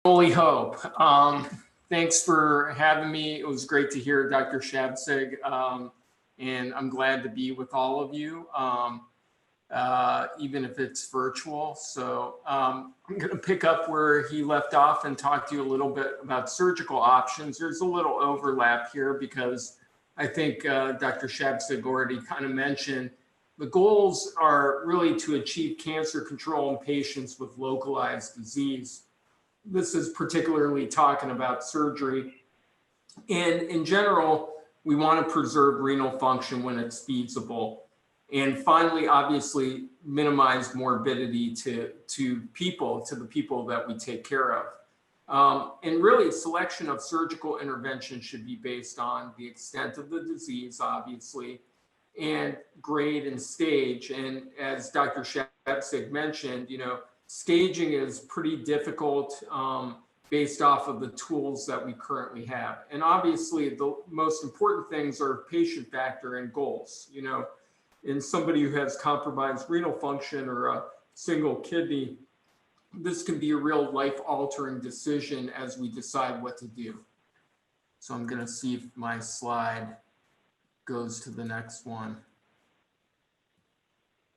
Only hope. Thanks for having me. It was great to hear Dr. Shabsig, and I'm glad to be with all of you, even if it's virtual. So I'm going to pick up where he left off and talk to you a little bit about surgical options. There's a little overlap here because I think Dr. Shabsig already kind of mentioned the goals are really to achieve cancer control in patients with localized disease. This is particularly talking about surgery. And in general, we want to preserve renal function when it's feasible. And finally, obviously, minimize morbidity to the people that we take care of. And really, selection of surgical intervention should be based on the extent of the disease, obviously, and grade and stage. And as Dr. Shabsig mentioned, staging is pretty difficult based off of the tools that we currently have. And obviously, the most important things are patient factor and goals. In somebody who has compromised renal function or a single kidney, this can be a real life-altering decision as we decide what to do. So I'm going to see if my slide goes to the next one.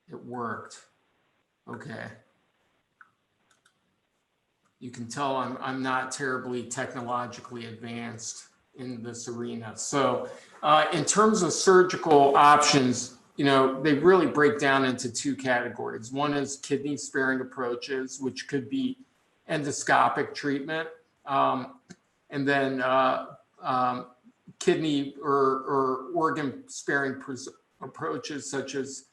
It worked. Okay. You can tell I'm not terribly technologically advanced in this arena. So in terms of surgical options, they really break down into two categories. One is kidney sparing approaches, which could be endoscopic treatment, and then kidney or organ sparing approaches such as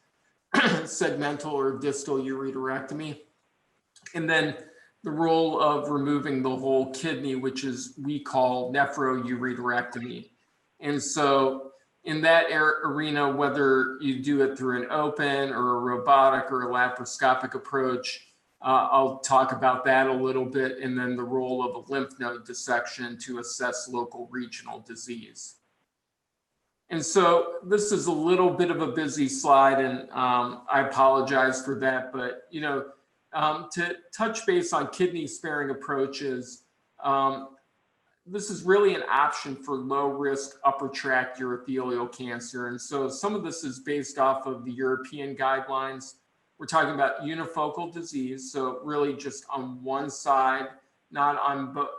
segmental or distal urethrectomy. And then the role of removing the whole kidney, which we call nephrouretrectomy. And so in that arena, whether you do it through an open or a robotic or a laparoscopic approach, I'll talk about that a little bit, and then the role of a lymph node dissection to assess local regional disease. And so this is a little bit of a busy slide, and I apologize for that, but to touch base on kidney sparing approaches, this is really an option for low risk upper tract urothelial cancer. And so some of this is based off of the European guidelines. We're talking about unifocal disease, so really just on one side, not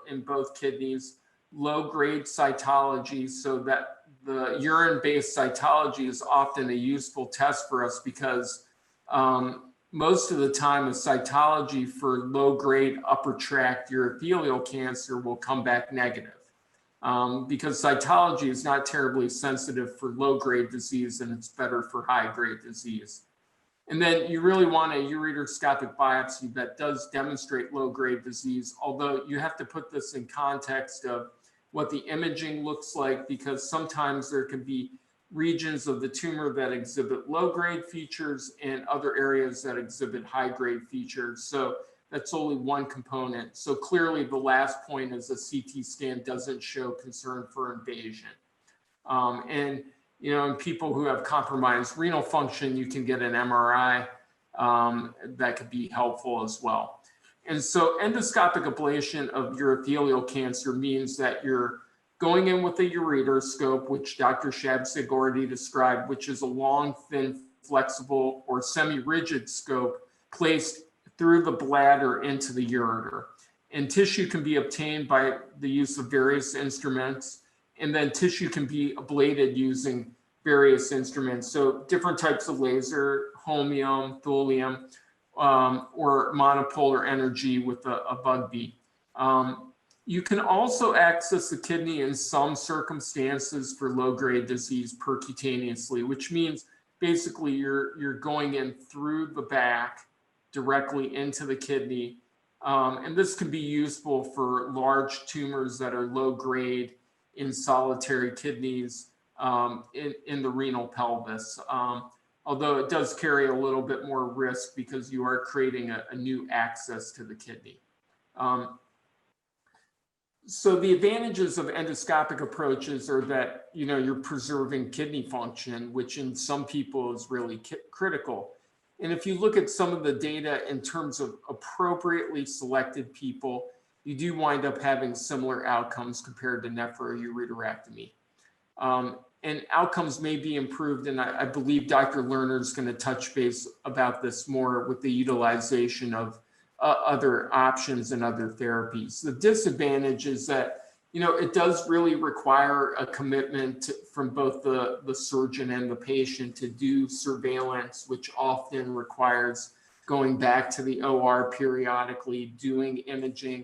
in both kidneys, low grade cytology, so that the urine based cytology is often a useful test for us because most of the time, a cytology for low-grade upper tract urothelial cancer will come back negative because cytology is not terribly sensitive for low-grade disease, and it's better for high-grade disease. And then you really want a ureteroscopic biopsy that does demonstrate low-grade disease, although you have to put this in context of what the imaging looks like, because sometimes there can be regions of the tumor that exhibit low-grade features and other areas that exhibit high-grade features. So that's only one component. So clearly the last point is a CT scan doesn't show concern for invasion. In people who have compromised renal function, you can get an MRI that could be helpful as well. And so endoscopic ablation of urothelial cancer means that you're going in with a ureteroscope, which Dr. Shabsig already described, which is a long, thin, flexible, or semi-rigid scope placed through the bladder into the ureter. And tissue can be obtained by the use of various instruments, and then tissue can be ablated using various instruments. So different types of laser, holmium, thulium, or monopolar energy with a bug beat. You can also access the kidney in some circumstances for low-grade disease percutaneously, which means basically you're going in through the back directly into the kidney. And this can be useful for large tumors that are low-grade in solitary kidneys in the renal pelvis. Although it does carry a little bit more risk because you are creating a new access to the kidney. So the advantages of endoscopic approaches are that, you're preserving kidney function, which in some people is really critical. And if you look at some of the data in terms of appropriately selected people, you do wind up having similar outcomes compared to nephroureterectomy. And outcomes may be improved, and I believe Dr. Lerner is going to touch base about this more with the utilization of other options and other therapies. The disadvantage is that, it does really require a commitment from both the surgeon and the patient to do surveillance, which often requires going back to the OR periodically, doing imaging,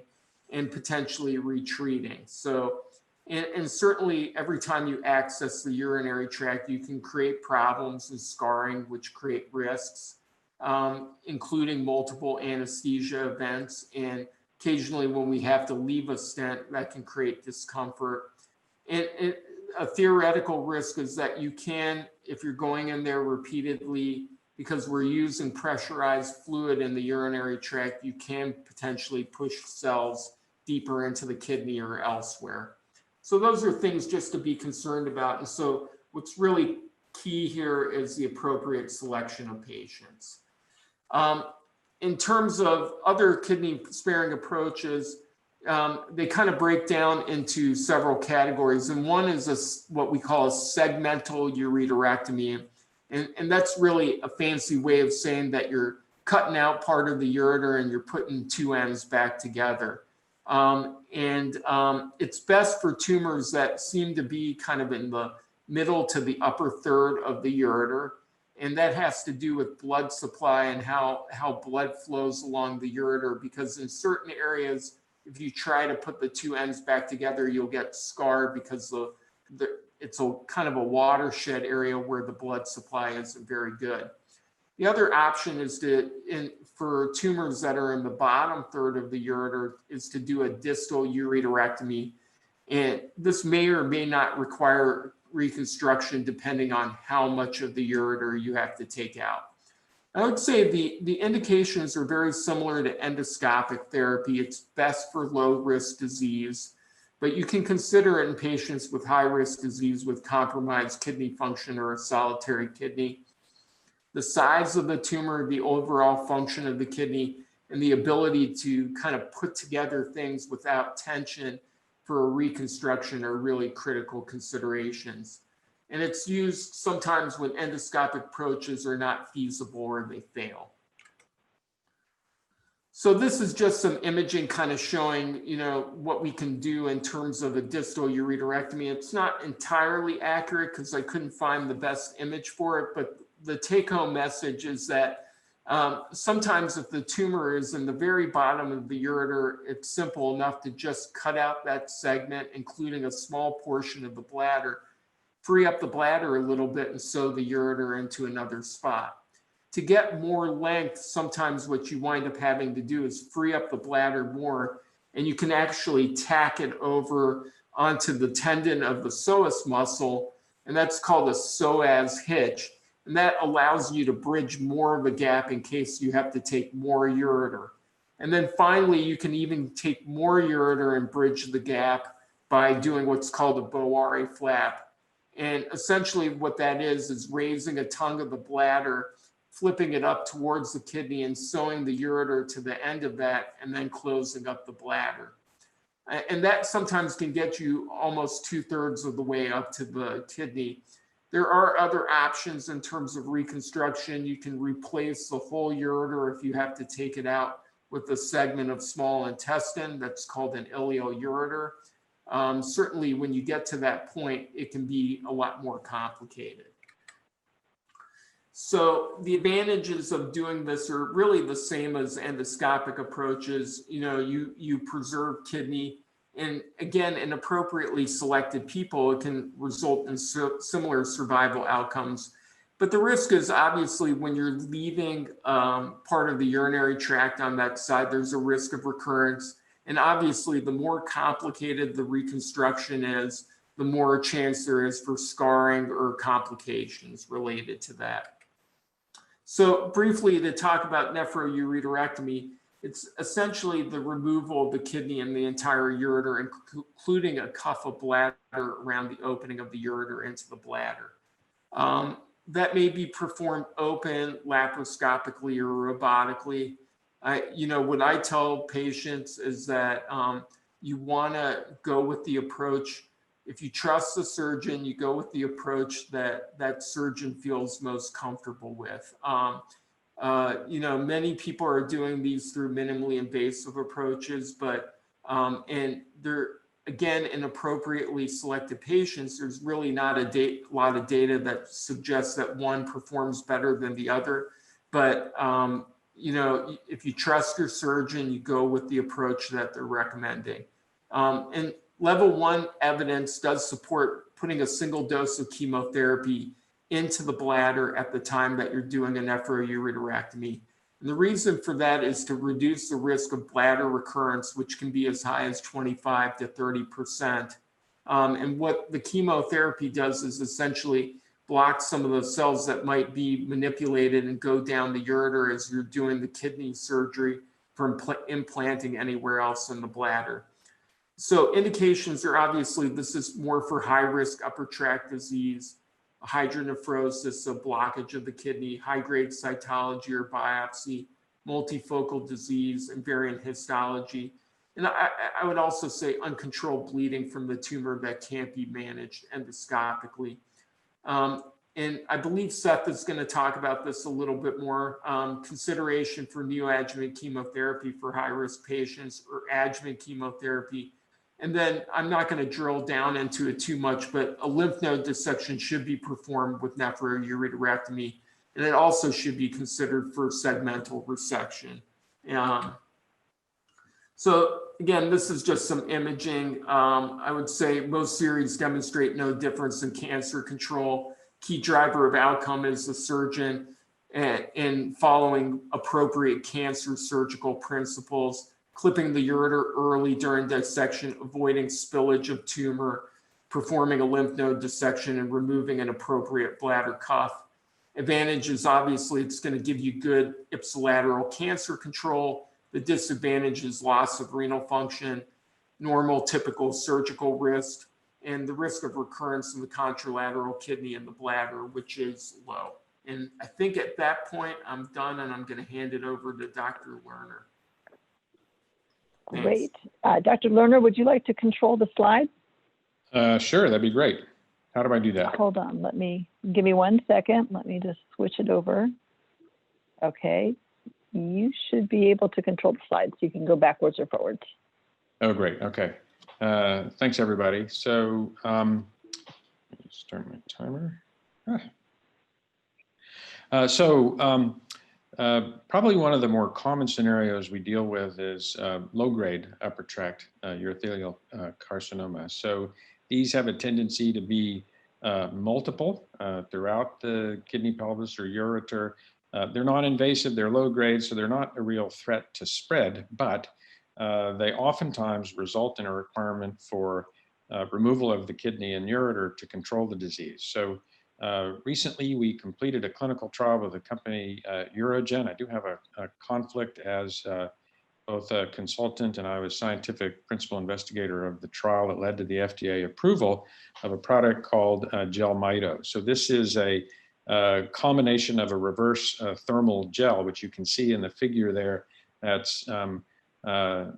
and potentially retreating. So, and certainly every time you access the urinary tract, you can create problems and scarring, which create risks, including multiple anesthesia events. And occasionally when we have to leave a stent, that can create discomfort. And a theoretical risk is that you can, if you're going in there repeatedly, because we're using pressurized fluid in the urinary tract, you can potentially push cells deeper into the kidney or elsewhere. So those are things just to be concerned about. And so what's really key here is the appropriate selection of patients. In terms of other kidney sparing approaches, they kind of break down into several categories. And one is what we call a segmental ureterectomy. And that's really a fancy way of saying that you're cutting out part of the ureter and you're putting two ends back together. It's best for tumors that seem to be kind of in the middle to the upper third of the ureter. And that has to do with blood supply and how blood flows along the ureter, because in certain areas, if you try to put the two ends back together, you'll get scarred because it's a kind of a watershed area where the blood supply isn't very good. The other option is for tumors that are in the bottom third of the ureter is to do a distal ureterectomy. And this may or may not require reconstruction depending on how much of the ureter you have to take out. I would say the indications are very similar to endoscopic therapy. It's best for low risk disease, but you can consider it in patients with high risk disease with compromised kidney function or a solitary kidney. The size of the tumor, the overall function of the kidney, and the ability to kind of put together things without tension for a reconstruction are really critical considerations. And it's used sometimes when endoscopic approaches are not feasible or they fail. So this is just some imaging kind of showing, what we can do in terms of a distal ureterectomy. It's not entirely accurate because I couldn't find the best image for it, but the take-home message is that sometimes if the tumor is in the very bottom of the ureter, it's simple enough to just cut out that segment, including a small portion of the bladder, free up the bladder a little bit and sew the ureter into another spot. To get more length, sometimes what you wind up having to do is free up the bladder more, and you can actually tack it over onto the tendon of the psoas muscle, and that's called a psoas hitch. And that allows you to bridge more of a gap in case you have to take more ureter. And then finally, you can even take more ureter and bridge the gap by doing what's called a Bowari flap. And essentially what that is raising a tongue of the bladder, flipping it up towards the kidney and sewing the ureter to the end of that, and then closing up the bladder. And that sometimes can get you almost 2/3 of the way up to the kidney. There are other options in terms of reconstruction. You can replace the whole ureter if you have to take it out with a segment of small intestine that's called an ileoureter. Certainly when you get to that point, it can be a lot more complicated. So the advantages of doing this are really the same as endoscopic approaches. You preserve kidney. And again, in appropriately selected people, it can result in similar survival outcomes. But the risk is obviously when you're leaving part of the urinary tract on that side, there's a risk of recurrence. And obviously, the more complicated the reconstruction is, the more chance there is for scarring or complications related to that. So briefly, to talk about nephroureterectomy, it's essentially the removal of the kidney and the entire ureter, including a cuff of bladder around the opening of the ureter into the bladder. That may be performed open, laparoscopically, or robotically. what I tell patients is that you want to go with the approach. If you trust the surgeon, you go with the approach that that surgeon feels most comfortable with. Many people are doing these through minimally invasive approaches, but and they're again in appropriately selected patients. There's really not a lot of data that suggests that one performs better than the other. But if you trust your surgeon, you go with the approach that they're recommending. And level 1 evidence does support putting a single dose of chemotherapy into the bladder at the time that you're doing a nephroureterectomy. And the reason for that is to reduce the risk of bladder recurrence, which can be as high as 25 to 30%. And what the chemotherapy does is essentially block some of the cells that might be manipulated and go down the ureter as you're doing the kidney surgery from implanting anywhere else in the bladder. So indications are obviously, this is more for high-risk upper tract disease, hydronephrosis, so blockage of the kidney, high-grade cytology or biopsy, multifocal disease, invariant histology. And I would also say uncontrolled bleeding from the tumor that can't be managed endoscopically. And I believe Seth is going to talk about this a little bit more. Consideration for neoadjuvant chemotherapy for high-risk patients or adjuvant chemotherapy. And then I'm not going to drill down into it too much, but a lymph node dissection should be performed with nephroureterectomy, and it also should be considered for segmental resection. So again, this is just some imaging. I would say most series demonstrate no difference in cancer control. Key driver of outcome is the surgeon in following appropriate cancer surgical principles, clipping the ureter early during dissection, avoiding spillage of tumor, performing a lymph node dissection, and removing an appropriate bladder cuff. Advantage is obviously it's going to give you good ipsilateral cancer control. The disadvantage is loss of renal function, normal typical surgical risk, and the risk of recurrence in the contralateral kidney and the bladder, which is low. And I think at that point, I'm done, and I'm going to hand it over to Dr. Lerner. Great. Dr. Lerner, would you like to control the slide? Sure, that'd be great. How do I do that? Hold on, give me 1 second. Let me just switch it over. Okay, you should be able to control the slides. You can go backwards or forwards. Oh, great, okay. Thanks, everybody. So, start my timer. Probably one of the more common scenarios we deal with is low-grade upper tract urothelial carcinoma. So these have a tendency to be multiple throughout the kidney, pelvis, or ureter. They're non-invasive, they're low-grade, so they're not a real threat to spread, but they oftentimes result in a requirement for removal of the kidney and ureter to control the disease. So recently, we completed a clinical trial with the company Urogen. I do have a conflict as both a consultant and I was scientific principal investigator of the trial that led to the FDA approval of a product called Jelmyto. So this is a combination of a reverse thermal gel, which you can see in the figure there. That's at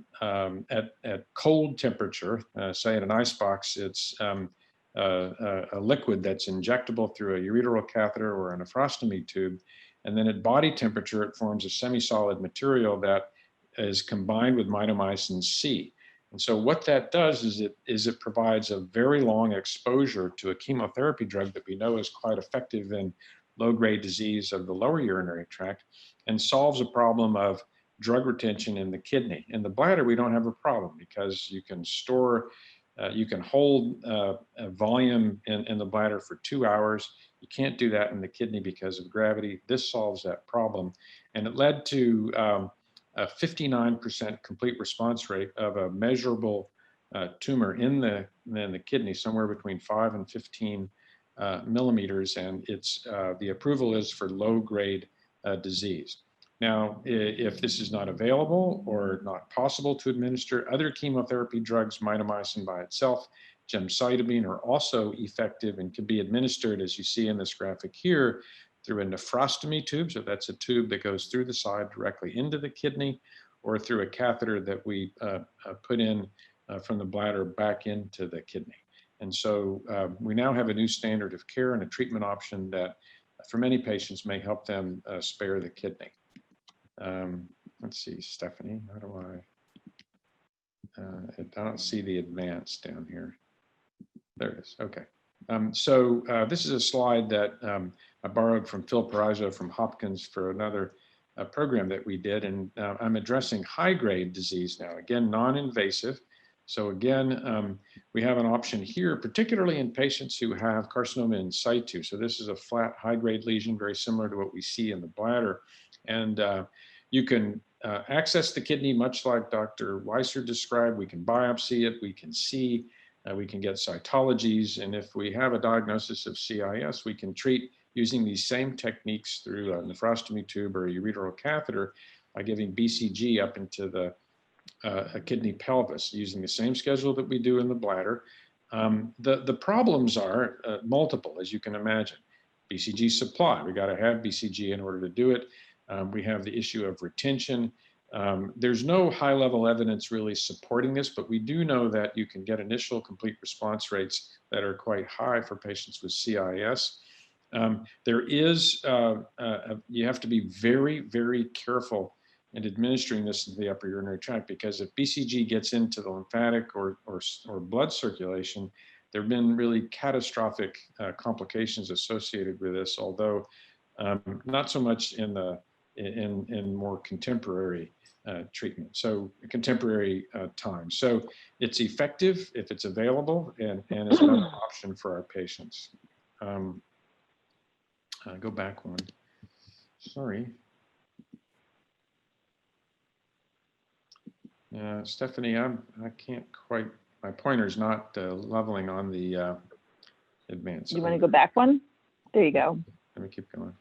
cold temperature, say in an icebox, it's a liquid that's injectable through a ureteral catheter or a nephrostomy tube. And then at body temperature, it forms a semi-solid material that is combined with mitomycin C. And so what that does is it provides a very long exposure to a chemotherapy drug that we know is quite effective in low-grade disease of the lower urinary tract and solves a problem of drug retention in the kidney. In the bladder, we don't have a problem because you can store you can hold a volume in the bladder for 2 hours. You can't do that in the kidney because of gravity. This solves that problem. And it led to a 59% complete response rate of a measurable tumor in the kidney, somewhere between 5 and 15 millimeters. And it's the approval is for low-grade disease. Now, if this is not available or not possible to administer, other chemotherapy drugs, mitomycin by itself, gemcitabine, are also effective and can be administered, as you see in this graphic here, through a nephrostomy tube. So that's a tube that goes through the side directly into the kidney, or through a catheter that we put in from the bladder back into the kidney. And so we now have a new standard of care and a treatment option that for many patients may help them spare the kidney. Let's see, Stephanie, how do I don't see the advance down here. There it is, okay. This is a slide that I borrowed from Phil Parazzo from Hopkins for another program that we did, and I'm addressing high-grade disease now, again, non-invasive. So again, we have an option here, particularly in patients who have carcinoma in situ. So this is a flat high-grade lesion, very similar to what we see in the bladder. And you can access the kidney much like Dr. Weizer described. We can biopsy it, we can see, we can get cytologies. And if we have a diagnosis of CIS, we can treat using these same techniques through a nephrostomy tube or a ureteral catheter by giving BCG up into the a kidney pelvis using the same schedule that we do in the bladder. The problems are multiple, as you can imagine. BCG supply, we got to have BCG in order to do it. We have the issue of retention. There's no high level evidence really supporting this, but we do know that you can get initial complete response rates that are quite high for patients with CIS. There is, you have to be very, very careful in administering this into the upper urinary tract, because if BCG gets into the lymphatic or blood circulation, there have been really catastrophic complications associated with this, although not so much in more contemporary treatment, so contemporary time. So it's effective if it's available, and it's another option for our patients. Go back one, sorry. Stephanie, I can't quite, my pointer's not leveling on the advance. You want to go back one? There you go. Let me keep going.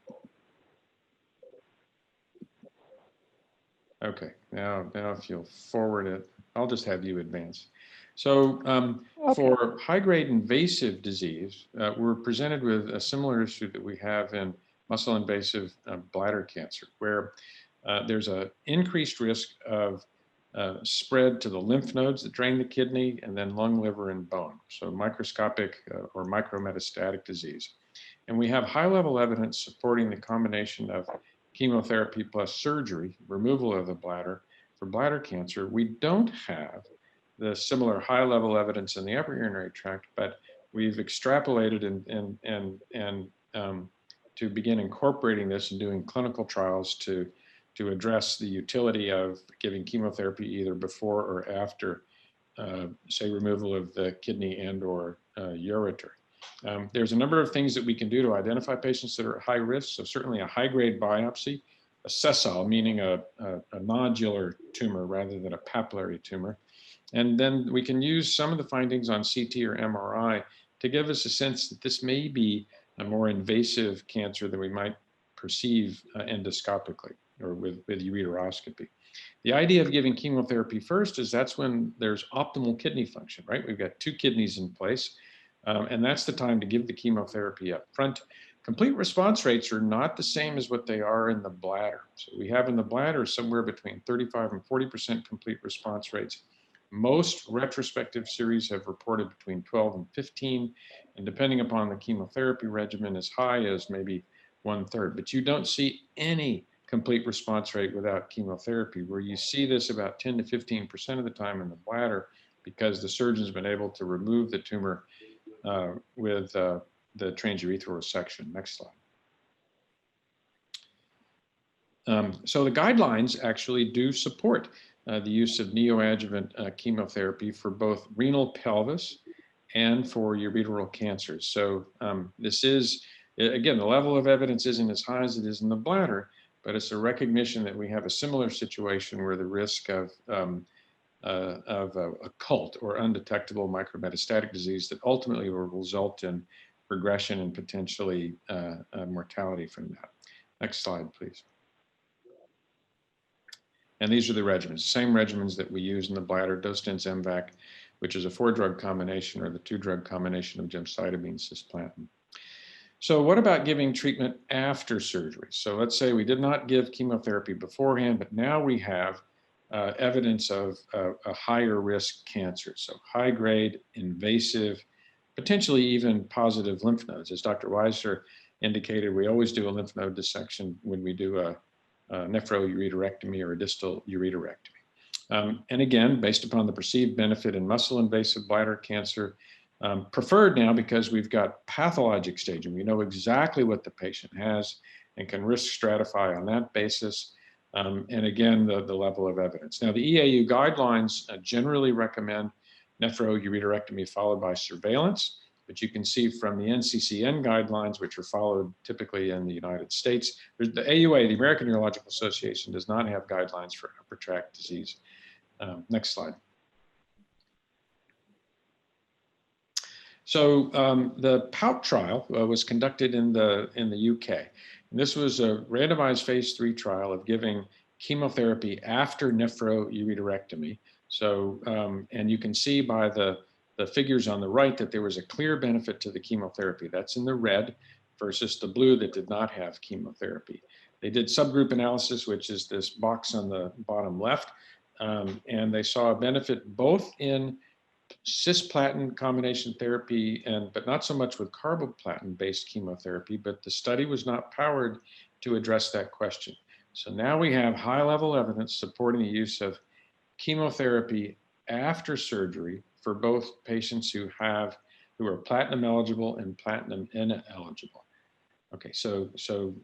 Okay, now if you'll forward it, I'll just have you advance. So okay. For high-grade invasive disease, we're presented with a similar issue that we have in muscle-invasive bladder cancer, where there's an increased risk of spread to the lymph nodes that drain the kidney, and then lung, liver, and bone. So microscopic or micrometastatic disease. And we have high-level evidence supporting the combination of chemotherapy plus surgery, removal of the bladder, for bladder cancer. We don't have the similar high-level evidence in the upper urinary tract, but we've extrapolated and to begin incorporating this and doing clinical trials to address the utility of giving chemotherapy either before or after, say, removal of the kidney and or ureter. There's a number of things that we can do to identify patients that are at high risk. So certainly a high-grade biopsy, a sessile, meaning a nodular tumor rather than a papillary tumor. And then we can use some of the findings on CT or MRI to give us a sense that this may be a more invasive cancer than we might perceive endoscopically or with ureteroscopy. The idea of giving chemotherapy first is that's when there's optimal kidney function, right? We've got two kidneys in place, and that's the time to give the chemotherapy up front. Complete response rates are not the same as what they are in the bladder. So we have in the bladder somewhere between 35 and 40% complete response rates. Most retrospective series have reported between 12 and 15, and depending upon the chemotherapy regimen, as high as maybe 1/3. But you don't see any complete response rate without chemotherapy, where you see this about 10 to 15% of the time in the bladder, because the surgeon's been able to remove the tumor with the transurethral resection. Next slide. So the guidelines actually do support the use of neoadjuvant chemotherapy for both renal pelvis and for ureteral cancers. So this is, again, the level of evidence isn't as high as it is in the bladder, but it's a recognition that we have a similar situation where the risk of occult or undetectable micrometastatic disease that ultimately will result in progression and potentially mortality from that. Next slide, please. And these are the regimens, same regimens that we use in the bladder, Dostans MVAC, which is a 4-drug combination, or the 2-drug combination of gemcitabine, cisplatin. So what about giving treatment after surgery? So let's say we did not give chemotherapy beforehand, but now we have evidence of a higher risk cancer. So high grade, invasive, potentially even positive lymph nodes. As Dr. Weizer indicated, we always do a lymph node dissection when we do a nephroureterectomy or a distal ureterectomy. And again, based upon the perceived benefit in muscle invasive bladder cancer, preferred now because we've got pathologic staging. We know exactly what the patient has and can risk stratify on that basis. And again, the level of evidence. Now, the EAU guidelines generally recommend nephroureterectomy followed by surveillance, but you can see from the NCCN guidelines, which are followed typically in the United States, the AUA, the American Urological Association, does not have guidelines for upper tract disease. Next slide. So the Pouc trial was conducted in the UK. And this was a randomized phase 3 trial of giving chemotherapy after nephroureterectomy. So, and you can see by the figures on the right that there was a clear benefit to the chemotherapy. That's in the red versus the blue that did not have chemotherapy. They did subgroup analysis, which is this box on the bottom left. And they saw a benefit both in cisplatin combination therapy, but not so much with carboplatin-based chemotherapy, but the study was not powered to address that question. So now we have high-level evidence supporting the use of chemotherapy after surgery for both patients who are platinum eligible and platinum ineligible. Okay, so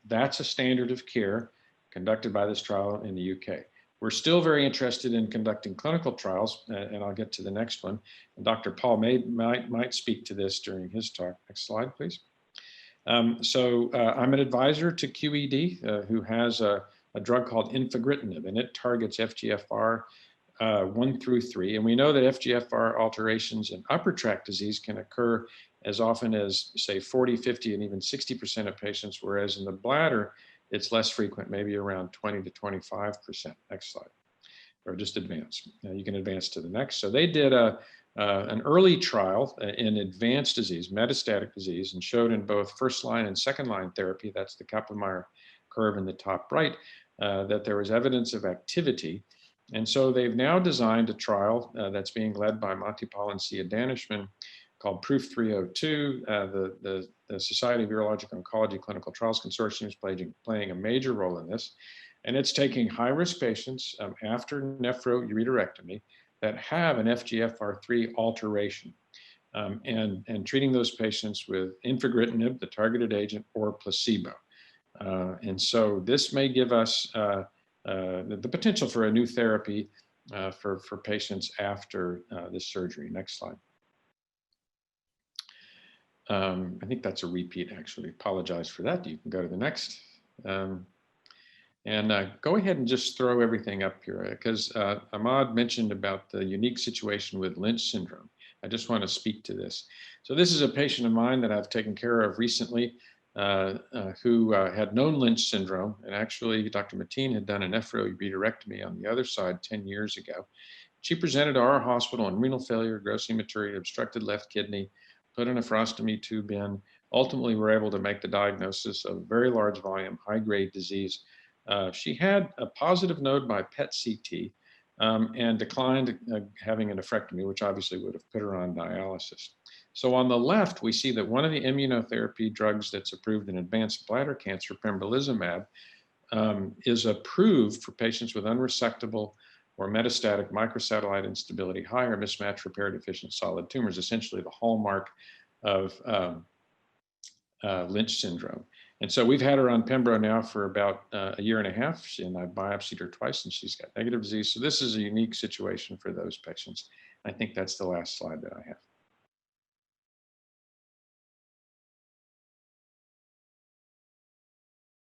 that's a standard of care conducted by this trial in the UK. We're still very interested in conducting clinical trials, and I'll get to the next one. And Dr. Paul might speak to this during his talk. Next slide, please. I'm an advisor to QED, who has a drug called infigratinib, and it targets FGFR 1 through 3. And we know that FGFR alterations in upper tract disease can occur as often as, say, 40, 50, and even 60% of patients, whereas in the bladder, it's less frequent, maybe around 20 to 25%. Next slide, or just advance. You can advance to the next. So they did an early trial in advanced disease, metastatic disease, and showed in both first line and second line therapy, that's the Kaplan-Meier curve in the top right, that there was evidence of activity. And so they've now designed a trial that's being led by Monty Paul and Sia Danishman called Proof 302. The Society of Urologic Oncology Clinical Trials Consortium is playing a major role in this. And it's taking high-risk patients after nephroureterectomy that have an FGFR3 alteration and treating those patients with infigratinib, the targeted agent, or placebo. And so this may give us the potential for a new therapy for patients after this surgery. Next slide. I think that's a repeat, actually. Apologize for that. You can go to the next. And go ahead and just throw everything up here, because Ahmad mentioned about the unique situation with Lynch syndrome. I just want to speak to this. So this is a patient of mine that I've taken care of recently who had known Lynch syndrome. And actually, Dr. Mateen had done a nephroureterectomy on the other side 10 years ago. She presented to our hospital in renal failure, gross hematuria, obstructed left kidney, put a nephrostomy tube in. Ultimately, we're able to make the diagnosis of very large volume, high-grade disease. She had a positive node by PET CT and declined having a nephrectomy, which obviously would have put her on dialysis. So on the left, we see that one of the immunotherapy drugs that's approved in advanced bladder cancer, pembrolizumab, is approved for patients with unresectable or metastatic microsatellite instability, high or mismatch repair deficient solid tumors, essentially the hallmark of Lynch syndrome. And so we've had her on Pembro now for about a year and a half, and I've biopsied her twice, and she's got negative disease. So this is a unique situation for those patients. I think that's the last slide that I have.